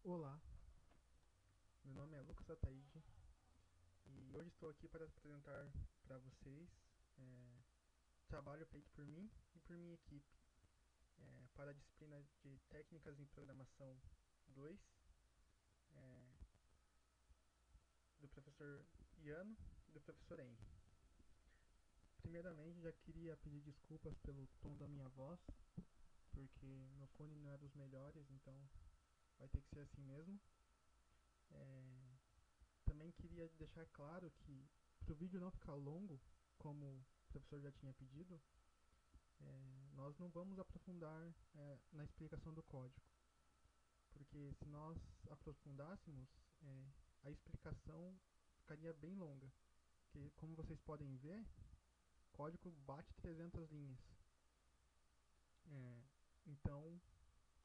Olá, meu nome é Lucas Ataíde e hoje estou aqui para apresentar para vocês trabalho feito por mim e por minha equipe para a disciplina de Técnicas em Programação 2 do professor Iano e do professor Henry. Primeiramente, já queria pedir desculpas pelo tom da minha voz, porque meu fone não é dos melhores, então vai ter que ser assim mesmo. É, Também queria deixar claro que, para o vídeo não ficar longo, como o professor já tinha pedido, nós não vamos aprofundar na explicação do código, porque se nós aprofundássemos, a explicação ficaria bem longa, que como vocês podem ver, o código bate 300 linhas. É, então,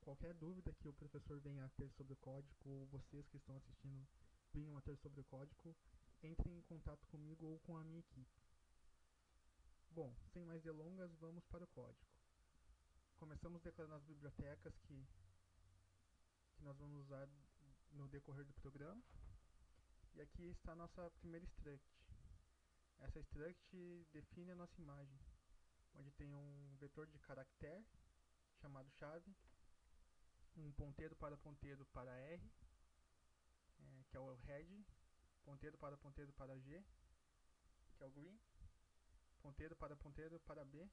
qualquer dúvida que o professor venha a ter sobre o código, ou vocês que estão assistindo venham a ter sobre o código, entrem em contato comigo ou com a minha equipe. Bom, sem mais delongas, vamos para o código. Começamos declarando as bibliotecas que nós vamos usar no decorrer do programa. E aqui está a nossa primeira struct. Essa struct define a nossa imagem, onde tem um vetor de caractere chamado chave, um ponteiro para R, que é o red, ponteiro para G, que é o green, ponteiro para B,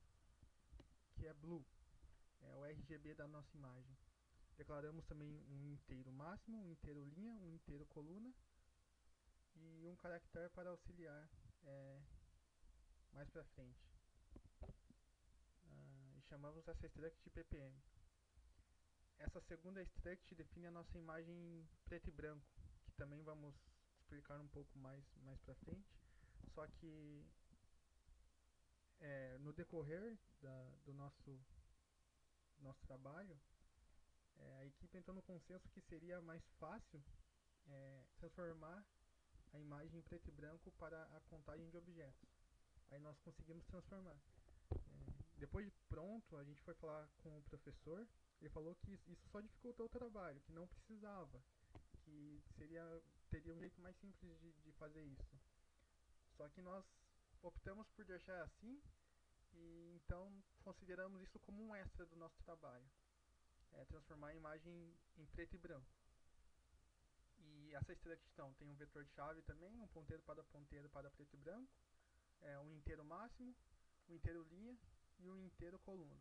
que é blue, é o RGB da nossa imagem. Declaramos também um inteiro máximo, um inteiro linha, um inteiro coluna e um caractere para auxiliar mais para frente. E chamamos essa struct de ppm. Essa segunda struct define a nossa imagem preto e branco, que também vamos explicar um pouco mais para frente. Só que no decorrer do nosso trabalho, a equipe entrou no consenso que seria mais fácil transformar a imagem em preto e branco para a contagem de objetos. Aí nós conseguimos transformar. Depois de pronto, a gente foi falar com o professor. Ele falou que isso só dificultou o trabalho, que não precisava, que teria um jeito mais simples de fazer isso. Só que nós optamos por deixar assim e então consideramos isso como um extra do nosso trabalho, transformar a imagem em preto e branco. E essa extração tem um vetor de chave também, um ponteiro para preto e branco, um inteiro máximo, um inteiro linha e um inteiro coluna.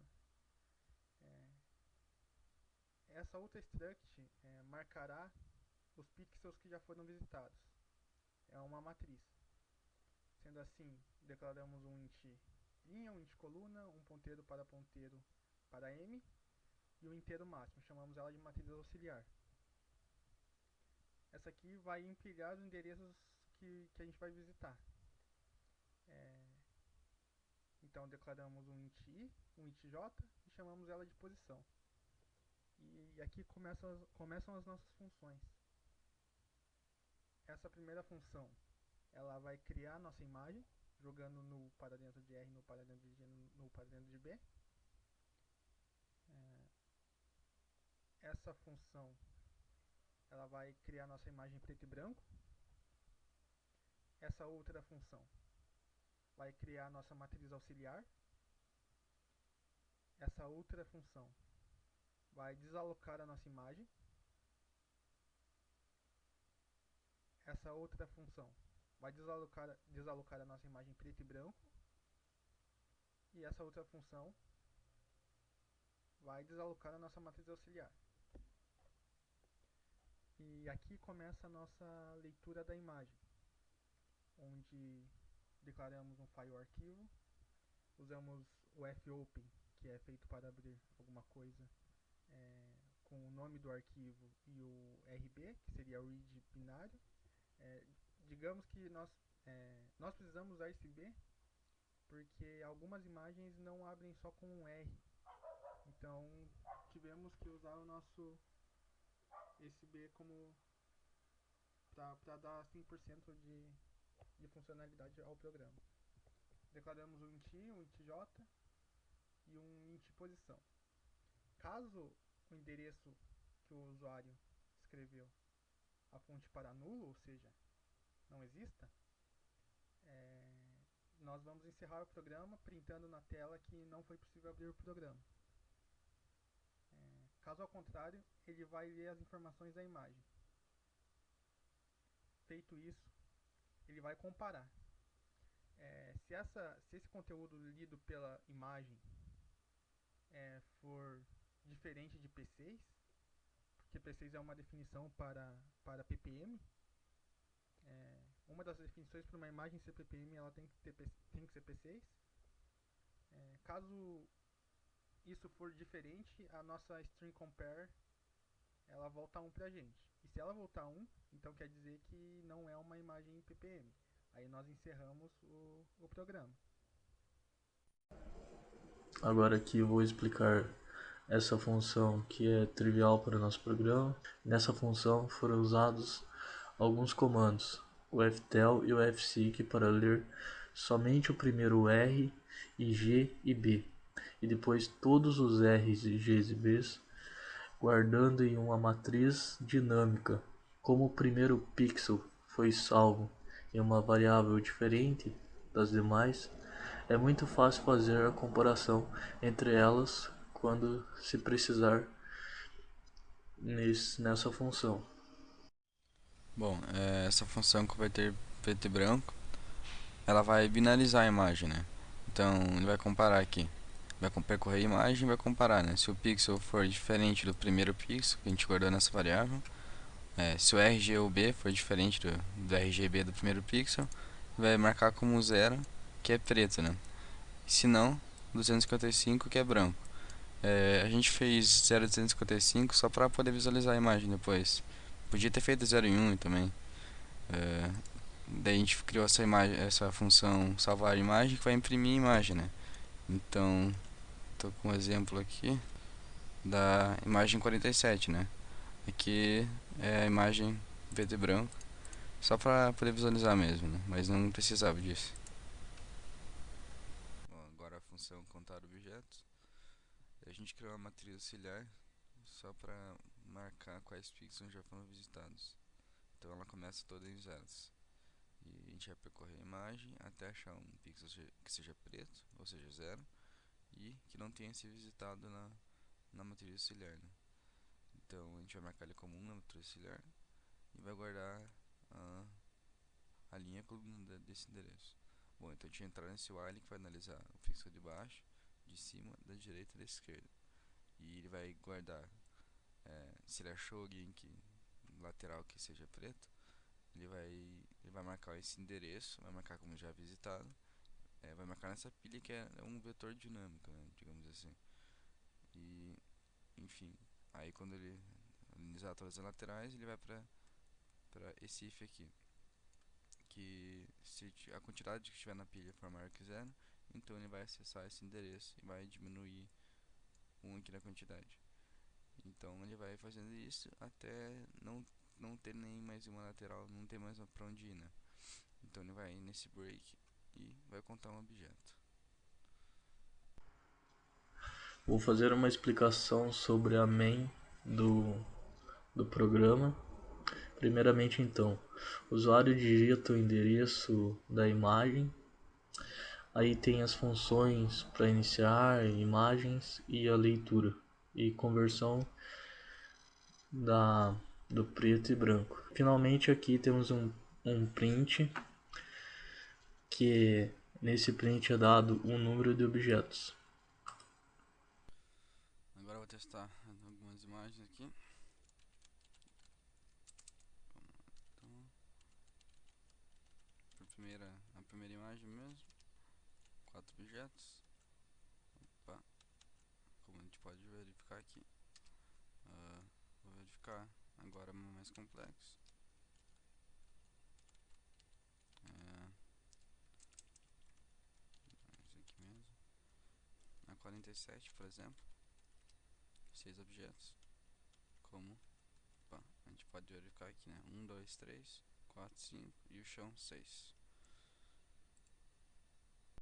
Essa outra struct marcará os pixels que já foram visitados. É uma matriz. Sendo assim, declaramos um int linha, um int coluna, um ponteiro para m e o inteiro máximo. Chamamos ela de matriz auxiliar. Essa aqui vai empilhar os endereços que a gente vai visitar. Então declaramos um int i, um int j e chamamos ela de posição. E aqui começam as nossas funções. Essa primeira função, ela vai criar a nossa imagem, jogando no para dentro de R, no para dentro de G, no para dentro de B. Essa função, ela vai criar a nossa imagem em preto e branco. Essa outra função vai criar a nossa matriz auxiliar. Essa outra função vai desalocar a nossa imagem. Essa outra função vai desalocar a nossa imagem em preto e branco. E essa outra função vai desalocar a nossa matriz auxiliar. E aqui começa a nossa leitura da imagem, onde declaramos um file arquivo, usamos o fopen, que é feito para abrir alguma coisa com o nome do arquivo e o RB, que seria o read binário. Digamos que nós precisamos usar esse B porque algumas imagens não abrem só com um R. Então tivemos que usar esse B como para dar 100% de funcionalidade ao programa. Declaramos um int i, um int j e um int posição. Caso o endereço que o usuário escreveu a fonte para nulo, ou seja, não exista, é, nós vamos encerrar o programa printando na tela que não foi possível abrir o programa. Caso ao contrário, ele vai ler as informações da imagem. Feito isso, ele vai comparar. Se esse conteúdo lido pela imagem for diferente de P6, porque P6 é uma definição para ppm, uma das definições para uma imagem ser ppm, ela tem que ser P6. Caso isso for diferente, a nossa string compare ela volta 1 pra gente. E se ela voltar 1, então quer dizer que não é uma imagem em ppm. Aí nós encerramos o programa. Agora aqui eu vou explicar essa função que é trivial para o nosso programa. Nessa função foram usados alguns comandos, o ftel e o fseek, para ler somente o primeiro R e G e B, e depois todos os R's, G's e B's, guardando em uma matriz dinâmica. Como o primeiro pixel foi salvo em uma variável diferente das demais, é muito fácil fazer a comparação entre elas quando se precisar nessa função. Bom, essa função converter preto e branco, ela vai binarizar a imagem, né? Então, ele vai comparar aqui. Vai percorrer a imagem e vai comparar, né? Se o pixel for diferente do primeiro pixel, que a gente guardou nessa variável, se o RGB for diferente do RGB do primeiro pixel, vai marcar como zero, que é preto, né? Se não, 255, que é branco. A gente fez 0,255 só para poder visualizar a imagem depois. Podia ter feito 0 em 1 também. É, Daí a gente criou essa imagem, essa função salvar imagem que vai imprimir a imagem, né? Então, estou com um exemplo aqui da imagem 47, né? Aqui é a imagem preto e branco, só para poder visualizar mesmo, né? Mas não precisava disso. Bom, agora a função contar objetos. A gente criou uma matriz auxiliar só para marcar quais pixels já foram visitados. Então ela começa toda em zeros. E a gente vai percorrer a imagem até achar um pixel que seja preto, ou seja, zero, e que não tenha sido visitado na matriz auxiliar, né? Então a gente vai marcar ele como 1 na matriz auxiliar e vai guardar a linha e a coluna desse endereço. Bom, então a gente vai entrar nesse while que vai analisar o pixel de baixo, de cima, da direita e da esquerda. E ele vai guardar, se ele achou alguém lateral que seja preto, ele vai marcar esse endereço, vai marcar como já visitado, vai marcar nessa pilha que é um vetor dinâmico, né, digamos assim. E, enfim, aí quando ele analisar todas as laterais, ele vai para esse if aqui, que se a quantidade que estiver na pilha for maior que zero, então ele vai acessar esse endereço e vai diminuir 1 aqui na quantidade. Então ele vai fazendo isso até não ter nem mais uma lateral, não ter mais para onde ir, né? Então ele vai nesse break e vai contar um objeto. Vou fazer uma explicação sobre a main do programa. Primeiramente, então, o usuário digita o endereço da imagem. Aí tem as funções para iniciar imagens e a leitura e conversão do preto e branco. Finalmente aqui temos um print, que nesse print é dado um número de objetos. Agora eu vou testar algumas imagens aqui. Então, a primeira imagem mesmo, 4 objetos. Opa, como a gente pode verificar aqui. Vou verificar agora uma mais complexo. Esse aqui mesmo. A 47, por exemplo, 6 objetos. Como, opa, a gente pode verificar aqui, né? 1, 2, 3, 4, 5 e o chão 6.